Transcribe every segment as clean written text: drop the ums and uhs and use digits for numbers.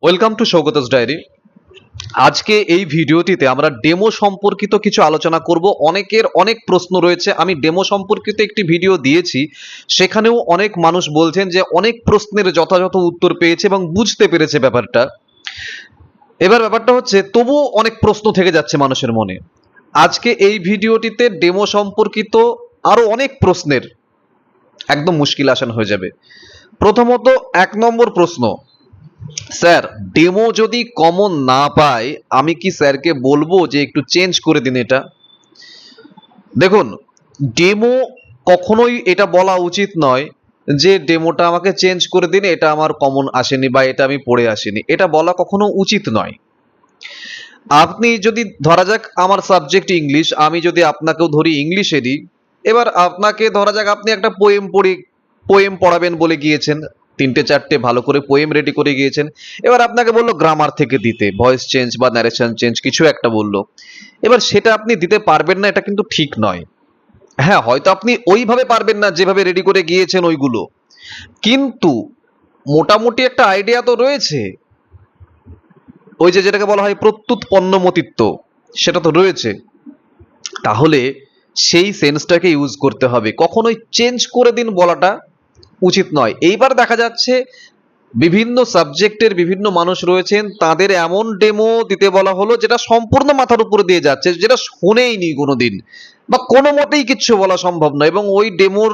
Welcome to সৌগতস diary. আজকে এই ভিডিওটিতে আমরা ডেমো সম্পর্কিত কিছু আলোচনা করব। অনেকের অনেক প্রশ্ন রয়েছে। আমি ডেমো সম্পর্কিত একটি ভিডিও দিয়েছি, সেখানেও অনেক মানুষ বলছেন যে অনেক প্রশ্নের যথাযথ উত্তর পেয়েছে এবং বুঝতে পেরেছে ব্যাপারটা। এবার ব্যাপারটা হচ্ছে তবুও অনেক প্রশ্ন থেকে যাচ্ছে মানুষের মনে। আজকে এই ভিডিওটিতে ডেমো সম্পর্কিত আরো অনেক প্রশ্নের একদম মুশকিল আসান হয়ে যাবে। প্রথমত 1 নম্বর প্রশ্ন, স্যার ডেমো যদি কমন না পায় আমি কি স্যারকে বলবো যে একটু চেঞ্জ করে দিন এটা? দেখুন, ডেমো কখনোই এটা বলা উচিত নয় যে ডেমোটা আমাকে চেঞ্জ করে দিন, এটা আমার কমন আসেনি বা এটা আমি পড়ে আসিনি, এটা বলা কখনো উচিত নয়। আপনি যদি ধরা যাক আমার সাবজেক্ট ইংলিশ, আমি যদি আপনাকেও ধরি ইংলিশেরই, এবার আপনাকে ধরা যাক আপনি একটা পোয়েম পড়াবেন বলে গিয়েছেন, 3-4টে ভালো করে পোয়েম রেডি করে গিয়েছেন। এবার আপনাকে বললো গ্রামার থেকে দিতে, ভয়েস চেঞ্জ বা ন্যারেশন চেঞ্জ কিছু একটা বললো। এবার সেটা আপনি দিতে পারবেন না, এটা কিন্তু ঠিক নয়। হ্যাঁ, হয়তো আপনি ওইভাবে পারবেন না যেভাবে রেডি করে গিয়েছেন ওইগুলো, কিন্তু মোটামুটি একটা আইডিয়া তো রয়েছে। ওই যে যেটাকে বলা হয় প্রত্যুৎ পণ্যমতিত্ব, সেটা তো রয়েছে। তাহলে সেই সেন্সটাকে ইউজ করতে হবে, কখনোই চেঞ্জ করে দিন বলাটা উচিত নয়। এইবার দেখা যাচ্ছে বিভিন্ন সাবজেক্টের বিভিন্ন মানুষ রয়েছেন, তাদের এমন ডেমো দিতে বলা হলো যেটা সম্পূর্ণ মাথার উপরে দিয়ে যাচ্ছে, যেটা শুনেইনি কোনোদিন বা কোনো মতেই কিচ্ছু বলা সম্ভব নয়, এবং ওই ডেমোর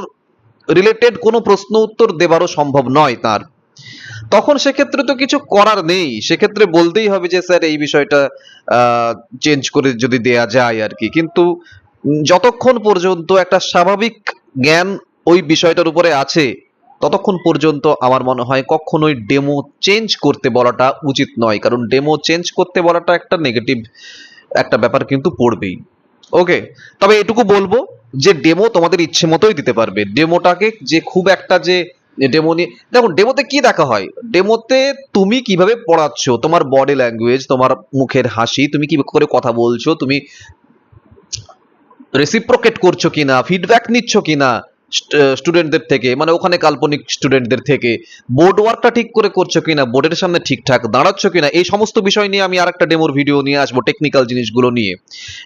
রিলেটেড কোনো প্রশ্ন উত্তর দেওয়ারও সম্ভব নয় তার। তখন সেক্ষেত্রে তো কিছু করার নেই, সেক্ষেত্রে বলতেই হবে যে স্যার এই বিষয়টা চেঞ্জ করে যদি দেয়া যায় আর কি। কিন্তু যতক্ষণ পর্যন্ত একটা স্বাভাবিক জ্ঞান ওই বিষয়টার উপরে আছে, ততক্ষণ পর্যন্ত আমার মনে হয় কখনোই ডেমো চেঞ্জ করতে বলাটা উচিত নয়, কারণ ডেমো চেঞ্জ করতে বলাটা একটা নেগেটিভ একটা ব্যাপার কিন্তু পড়বেই। ওকে, তবে এটুকু বলবো যে ডেমো তোমাদের ইচ্ছে মতোই দিতে পারবে। ডেমোটাকে যে খুব একটা যে ডেমো নিয়ে, দেখুন ডেমোতে কি দেখা হয়, ডেমোতে তুমি কিভাবে পড়াচ্ছ, তোমার বডি ল্যাঙ্গুয়েজ, তোমার মুখের হাসি, তুমি কি করে কথা বলছো, তুমি রেসিপ্রোকেট করছো কিনা, ফিডব্যাক নিচ্ছ কিনা স্টুডেন্টদের থেকে, মানে ওখানে কাল্পনিক স্টুডেন্টদের থেকে, বোর্ড ওয়ার্কটা ঠিক করে করছো কিনা, বোর্ডের সামনে ঠিকঠাক দাঁড়াচ্ছ কিনা, এই সমস্ত বিষয় নিয়ে আমি আরেকটা ডেমোর ভিডিও নিয়ে আসবো, টেকনিক্যাল জিনিসগুলো নিয়ে।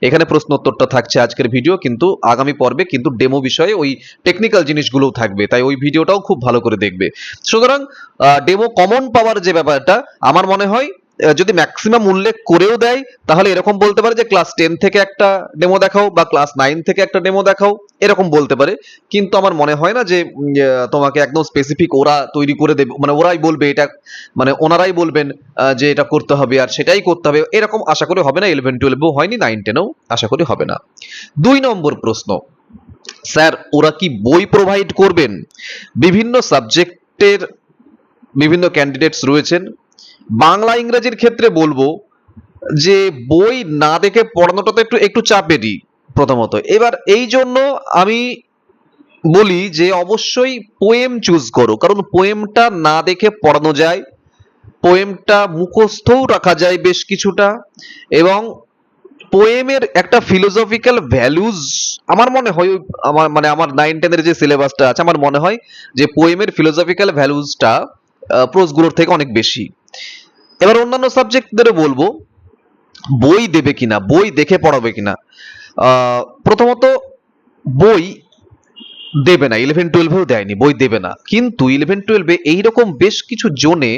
এখানে প্রশ্ন উত্তরটা থাকছে আজকের ভিডিও, কিন্তু আগামী পর্বে কিন্তু ডেমো বিষয়ে ওই টেকনিক্যাল জিনিসগুলোও থাকবে, তাই ওই ভিডিওটাও খুব ভালো করে দেখবে। সুতরাং ডেমো কমন পাওয়ার যে ব্যাপারটা, আমার মনে হয় যদি ম্যাক্সিমাম উল্লেখ করেও দেয়, তাহলে এরকম বলতে পারে যে ক্লাস 10 থেকে একটা ডেমো দেখাও বা ক্লাস 9 থেকে একটা ডেমো দেখাও, এরকম বলতে পারে। কিন্তু আমার মনে হয় না যে তোমাকে একদম স্পেসিফিক ওরা তৈরি করে দেবে, মানে ওরাই বলবে এটা, মানে ওনারাই বলবেন যে এটা করতে হবে আর সেটাই করতে হবে, এরকম আশা করি হবে না। 11-12 হয়নি, 9-10-ও আশা করি হবে না। 2 নম্বর প্রশ্ন, স্যার ওরা কি বই প্রোভাইড করবেন? বিভিন্ন সাবজেক্টের বিভিন্ন ক্যান্ডিডেটস রয়েছেন। বাংলা ইংরেজির ক্ষেত্রে বলবো যে বই না দেখে পড়ানোটা তো একটু একটু চাপেরই প্রথমত। এবার এই জন্য আমি বলি যে অবশ্যই পোয়েম চুজ করো, কারণ পোয়েমটা না দেখে পড়ানো যায়, পোয়েমটা মুখস্থও রাখা যায় বেশ কিছুটা, এবং পোয়েমের একটা ফিলোসফিক্যাল ভ্যালুজ আমার মনে হয় আমার 9-10-এর যে সিলেবাসটা আছে, আমার মনে হয় যে পোয়েমের ফিলোসফিক্যাল ভ্যালুজটা প্রোজগুলোর থেকে অনেক বেশি। এবার অন্যান্য সাবজেক্টদেরও বলবো বই দেবে কিনা, বই দেখে পড়াবে কিনা। প্রথমত বই দেবে না, 11-12-এও দেয়নি, বই দেবে না। কিন্তু 11-12-এ এইরকম বেশ কিছু জোনে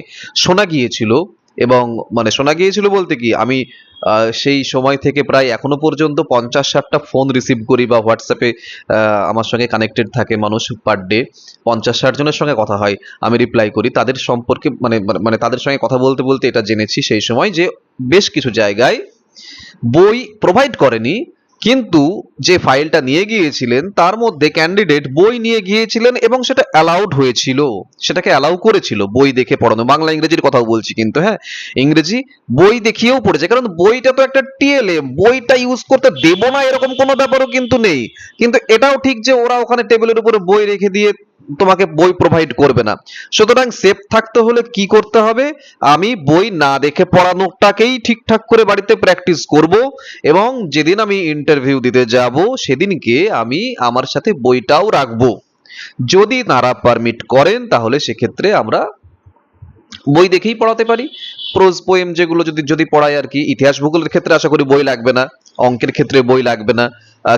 শোনা গিয়েছিল, এবং মানে শোনা গিয়েছিল বলতে কি, আমি সেই সময় থেকে প্রায় এখনো পর্যন্ত 50-60টা ফোন রিসিভ করি, বা হোয়াটসঅ্যাপে আমার সঙ্গে কানেক্টেড থাকে মানুষ পার ডে, 50-60 জনের সঙ্গে কথা হয়, আমি রিপ্লাই করি তাদের সম্পর্কে, মানে মানে তাদের সঙ্গে কথা বলতে বলতে এটা জেনেছি সেই সময় যে বেশ কিছু জায়গায় বই প্রোভাইড করেনি, কিন্তু যে ফাইলটা নিয়ে গিয়েছিলেন তার মধ্যে ক্যান্ডিডেট বই নিয়ে গিয়েছিলেন এবং সেটা অ্যালাউড হয়েছিল, সেটাকে অ্যালাউ করেছিল বই দেখে পড়ানো। বাংলা ইংরেজির কথাও বলছি কিন্তু, হ্যাঁ, ইংরেজি বই দেখিয়েও পড়েছে, কারণ বইটা তো একটা টিএলএম, বইটা ইউজ করতে দেব না এরকম কোনো ব্যাপারও কিন্তু নেই। কিন্তু এটাও ঠিক যে ওরা ওখানে টেবিলের উপরে বই রেখে দিয়ে তোমাকে বই প্রোভাইড করবে না। সুতরাং সেফ থাকতে হলে কি করতে হবে, আমি বই না দেখে পড়ানোটাকেই ঠিকঠাক করে বাড়িতে প্র্যাকটিস করব, এবং যেদিন আমি ইন্টারভিউ দিতে যাব সেদিনকে আমি আমার সাথে বইটাও রাখবো। যদি তারা পারমিট করেন তাহলে সেক্ষেত্রে আমরা বই দেখেই পড়াতে পারি। প্রোজ পোয়েম যেগুলো যদি যদি পড়ায় আর কি, ইতিহাস ভূগোলের ক্ষেত্রে আশা করি বই লাগবে না, অঙ্কের ক্ষেত্রে বই লাগবে না,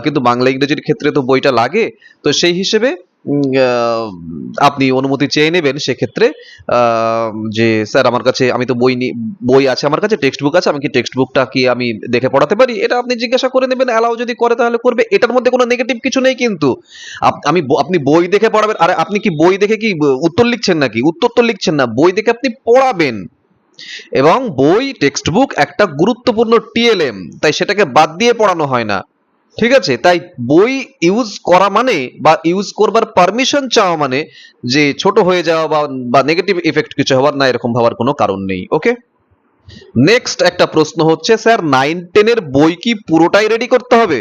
কিন্তু বাংলা ইংরেজির ক্ষেত্রে তো বইটা লাগে। তো সেই হিসেবে আপনি অনুমতি চেয়ে নেবেন সেক্ষেত্রে, যে স্যার আমার কাছে, আমি তো বই আছে আমার কাছে, টেক্সট বুক আছে, আমি কি টেক্সট বুকটা কি আমি দেখে পড়াতে পারি, এটা আপনি জিজ্ঞাসা করে নেবেন। অ্যালাউ যদি করে তাহলে করবে, এটার মধ্যে কোনো নেগেটিভ কিছু নেই। কিন্তু আপনি বই দেখে পড়াবেন, আরে আপনি কি বই দেখে কি উত্তর লিখছেন নাকি? উত্তর তো লিখছেন না, বই দেখে আপনি পড়াবেন। এবং বই, টেক্সট বুক একটা গুরুত্বপূর্ণ টিএলএম, তাই সেটাকে বাদ দিয়ে পড়ানো হয় না। ঠিক আছে, তাই বই ইউজ করা মানে বা ইউজ করবার পারমিশন চাওয়া মানে যে ছোট হয়ে যাওয়া বা নেগেটিভ ইফেক্ট কিছু হওয়ার, না এরকম ভাবার কোনো কারণ নেই। ওকে, নেক্সট একটা প্রশ্ন হচ্ছে, স্যার 9-10 এর বই কি পুরোটাই রেডি করতে হবে?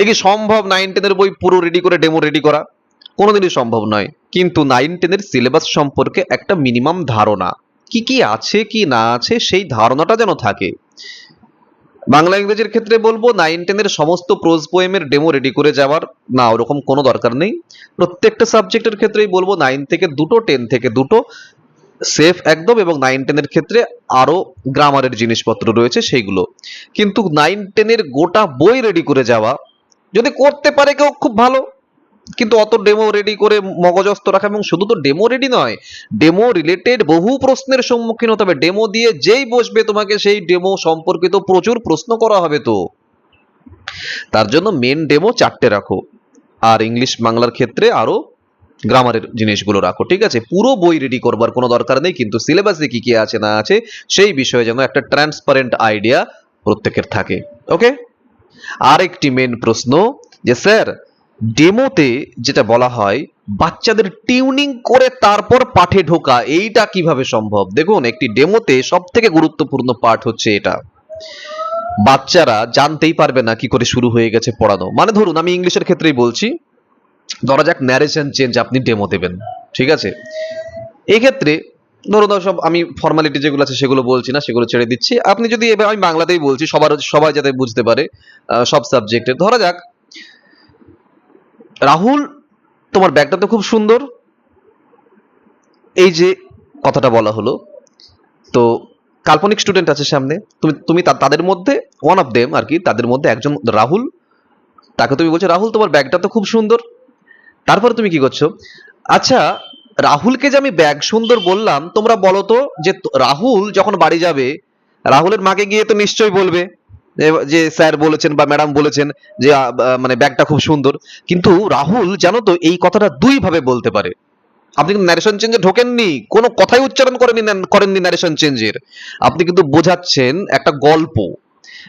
এ কি সম্ভব 9-10 এর বই পুরো রেডি করে ডেমো রেডি করা? কোনোদিনই সম্ভব নয়। কিন্তু 9-10 এর সিলেবাস সম্পর্কে একটা মিনিমাম ধারণা, কি কি আছে কি না আছে সেই ধারণাটা যেন থাকে। বাংলা ইংরেজির ক্ষেত্রে বলবো 9-10 এর সমস্ত প্রোজ পোয়েমের ডেমো রেডি করে যাওয়ার না, ওরকম কোনো দরকার নেই। প্রত্যেকটা সাবজেক্টের ক্ষেত্রেই বলবো 9 থেকে দুটো, 10 থেকে দুটো সেফ একদম, এবং 9-10 এর ক্ষেত্রে আরো গ্রামারের জিনিসপত্র রয়েছে সেইগুলো। কিন্তু 9-10 এর গোটা বই রেডি করে যাওয়া যদি করতে পারে কেউ, খুব ভালো। কিন্তু অত ডেমো রেডি করে মগজস্থ রাখা, এবং শুধু তো ডেমো রেডি নয়, ডেমো রিলেটেড বহু প্রশ্নের সম্মুখীন হতে হবে। ডেমো দিয়ে যেই বসবে তোমাকে সেই ডেমো সম্পর্কিত প্রচুর প্রশ্ন করা হবে। তো তার জন্য মেন ডেমো 4টে রাখো, আর ইংলিশ বাংলার ক্ষেত্রে আরো গ্রামারের জিনিসগুলো রাখো। ঠিক আছে, পুরো বই রেডি করবার কোনো দরকার নেই, কিন্তু সিলেবাসে কি কি আছে না আছে সেই বিষয়ে যেন একটা ট্রান্সপারেন্ট আইডিয়া প্রত্যেকের থাকে। ওকে, আরেকটি মেন প্রশ্ন, যে স্যার ডেমোতে যেটা বলা হয় বাচ্চাদের টিউনিং করে তারপর পাঠে ঢোকা, এইটা কিভাবে সম্ভব? দেখুন, একটি ডেমোতে সব থেকে গুরুত্বপূর্ণ পার্ট হচ্ছে এটা, বাচ্চারা জানতেই পারবে না কি করে শুরু হয়ে গেছে পড়ানো। মানে ধরুন, আমি ইংলিশের ক্ষেত্রেই বলছি, ধরা যাক ন্যারেশন চেঞ্জ আপনি ডেমো দেবেন। ঠিক আছে, এই ক্ষেত্রে ধরুন, সব আমি ফর্মালিটি যেগুলো আছে সেগুলো বলছি না, সেগুলো ছেড়ে দিচ্ছি। আপনি যদি এবার, আমি বাংলাতেই বলছি সবাই যাতে বুঝতে পারে, সব সাবজেক্টে, ধরা যাক রাহুল তোমার ব্যাগটা তো খুব সুন্দর, এই যে কথাটা বলা হলো, তো কাল্পনিক স্টুডেন্ট আছে সামনে, তুমি তুমি তাদের মধ্যে ওয়ান অফ দেম আর কি, তাদের মধ্যে একজন রাহুল, তাকে তুমি বলছো রাহুল তোমার ব্যাগটা তো খুব সুন্দর। তারপরে তুমি কি করছো? আচ্ছা, রাহুলকে যে আমি ব্যাগ সুন্দর বললাম, তোমরা বলো তো যে রাহুল যখন বাড়ি যাবে, রাহুলের মাকে গিয়ে তো নিশ্চয়ই বলবে যে স্যার বলেছেন বা ম্যাডাম বলেছেন যে মানে ব্যাগটা খুব সুন্দর। কিন্তু রাহুল জানো তো এই কথাটা দুই ভাবে বলতে পারে। আপনি কিন্তু ন্যারেশন চেঞ্জে ঢোকেননি, কোনো কথাই উচ্চারণ করেননি ন্যারেশন চেঞ্জের, আপনি কিন্তু বোঝাচ্ছেন একটা গল্প।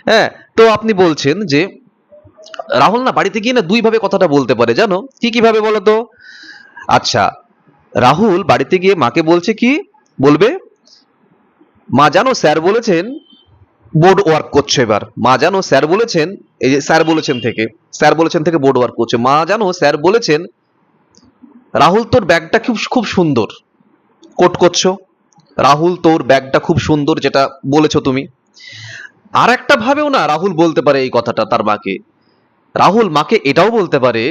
হ্যাঁ, তো আপনি বলছেন যে রাহুল না বাড়িতে গিয়ে না দুই ভাবে কথাটা বলতে পারে, জানো কি কিভাবে বলো তো? আচ্ছা, রাহুল বাড়িতে গিয়ে মাকে বলছে কি বলবে, মা জানো স্যার বলেছেন বোর্ড ওয়ার্ক করছে। এবার মা জানো স্যার বলেছেন, এই যে স্যার বলেছেন থেকে বোর্ড ওয়ার্ক করছে, মা জানো স্যার বলেছেন রাহুল তোর ব্যাগটা খুব খুব সুন্দর, কোট করছো, রাহুল তোর ব্যাগটা খুব সুন্দর যেটা বলেছো তুমি। আর একটা ভাবেও না রাহুল বলতে পারে এই কথাটা তার মাকে, রাহুল মাকে এটাও বলতে পারে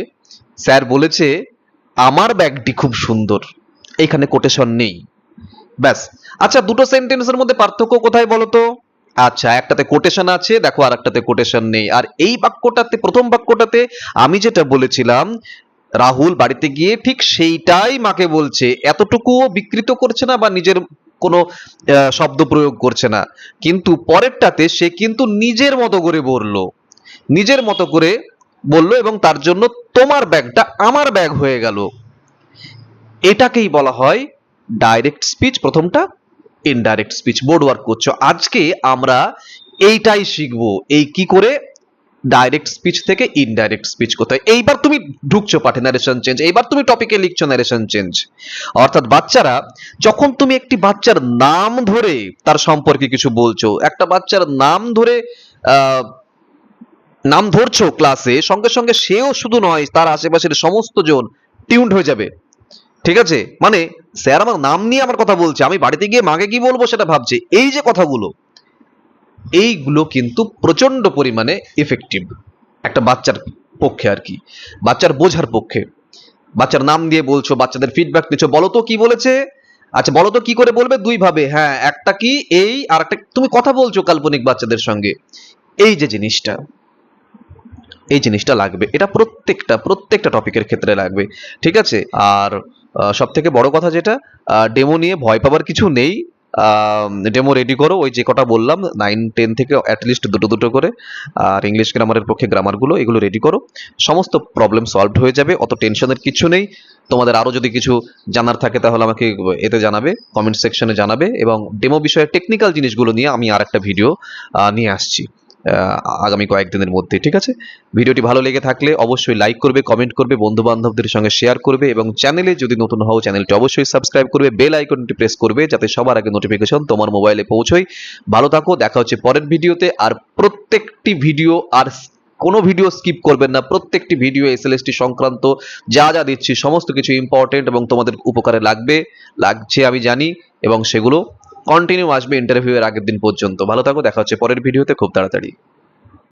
স্যার বলেছে আমার ব্যাগটি খুব সুন্দর, এইখানে কোটেশন নেই। ব্যাস। আচ্ছা, দুটো সেন্টেন্সের মধ্যে পার্থক্য কোথায় বলো তো? আচ্ছা, একটাতে কোটেশন আছে দেখো, আর একটাতে কোটেশন নেই। আর এই বাক্যটাতে, প্রথম বাক্যটাতে আমি যেটা বলেছিলাম রাহুল বাড়িতে গিয়ে ঠিক সেইটাই মাকে বলছে, এতটুকুও বিকৃত করছে না বা নিজের কোনো শব্দ প্রয়োগ করছে না। কিন্তু পরেরটাতে সে কিন্তু নিজের মতো করে বললো, নিজের মতো করে বললো, এবং তার জন্য তোমার ব্যাগটা আমার ব্যাগ হয়ে গেল। এটাকেই বলা হয় ডাইরেক্ট স্পিচ, প্রথমটা ইনডাইরেক্ট স্পিচ। বোর্ড ওয়ার্ক করছো, আজকে আমরা এইটাই শিখবো, এই কি করে ডাইরেক্ট স্পিচ থেকে ইনডাইরেক্ট স্পিচ কোথায়। এইবার তুমি ঢুকছো পাঠে, ন্যারেশন চেঞ্জ, এইবার তুমি টপিকে লিখছো ন্যারেশন চেঞ্জ। অর্থাৎ বাচ্চারা, যখন তুমি একটি বাচ্চার নাম ধরে তার সম্পর্কে কিছু বলছো, একটা বাচ্চার নাম ধরে নাম ধরছো ক্লাসে, সঙ্গে সঙ্গে সেও শুধু নয়, তার আশেপাশের সমস্ত জন টিউনড হয়ে যাবে। ঠিক আছে, মানে স্যার আমার নাম নিয়ে আমার কথা বলছে, আমি বাড়িতে গিয়ে মাকে কি বলবো সেটা ভাবছে, এই যে কথাগুলো, এইগুলো কিন্তু প্রচন্ড পরিমাণে ইফেক্টিভ একটা বাচ্চার পক্ষে আর কি, বাচ্চার বোঝার পক্ষে। বাচ্চার নাম দিয়ে বলছো, বাচ্চাদের ফিডব্যাক নিচ্ছ, বলো তো কি বলেছে? আচ্ছা বলো তো কি করে বলবে? দুই ভাবে। হ্যাঁ, একটা কি এই, আর একটা তুমি কথা বলছো কাল্পনিক বাচ্চাদের সঙ্গে, এই যে জিনিসটা, এই জিনিসটা লাগবে। এটা প্রত্যেকটা টপিকের ক্ষেত্রে লাগবে। ঠিক আছে? আর সব থেকে বড় কথা যেটা, ডেমো নিয়ে ভয় পাবার কিছু নেই। ডেমো রেডি করো, ওই যে কটা বললাম 9-10 থেকে অ্যাটলিস্ট দুটো দুটো করে। আর ইংলিশ গ্রামারের পক্ষে গ্রামারগুলো এগুলো রেডি করো, সমস্ত প্রবলেম সলভড হয়ে যাবে, অত টেনশনের কিছু নেই। তোমাদের আরো যদি কিছু জানার থাকে তাহলে আমাকে এতে জানাবে, কমেন্ট সেকশনে জানাবে, এবং ডেমো বিষয়ে টেকনিক্যাল জিনিসগুলো নিয়ে আমি আর একটা ভিডিও নিয়ে আসছি আগামী কয়েকদিনের মধ্যে। ঠিক আছে? ভিডিওটি ভালো লেগে থাকলে অবশ্যই লাইক করবে, কমেন্ট করবে, বন্ধু বান্ধবদের সঙ্গে শেয়ার করবে, এবং চ্যানেলে যদি নতুন হও চ্যানেলটি অবশ্যই সাবস্ক্রাইব করবে, বেল আইকনটি প্রেস করবে যাতে সবার আগে নোটিফিকেশন তোমার মোবাইলে পৌঁছয়। ভালো থাকো, দেখা হচ্ছে পরের ভিডিওতে। আর প্রত্যেকটি ভিডিও, আর কোনো ভিডিও স্কিপ করবেন না, প্রত্যেকটি ভিডিও এসএলএসটি সংক্রান্ত যা যা দিচ্ছি সমস্ত কিছু ইম্পর্টেন্ট এবং তোমাদের উপকারে লাগছে আমি জানি, এবং সেগুলো কন্টিনিউ আসবে ইন্টারভিউ এর আগের দিন পর্যন্ত। ভালো থাকো, দেখা হচ্ছে পরের ভিডিওতে খুব তাড়াতাড়ি।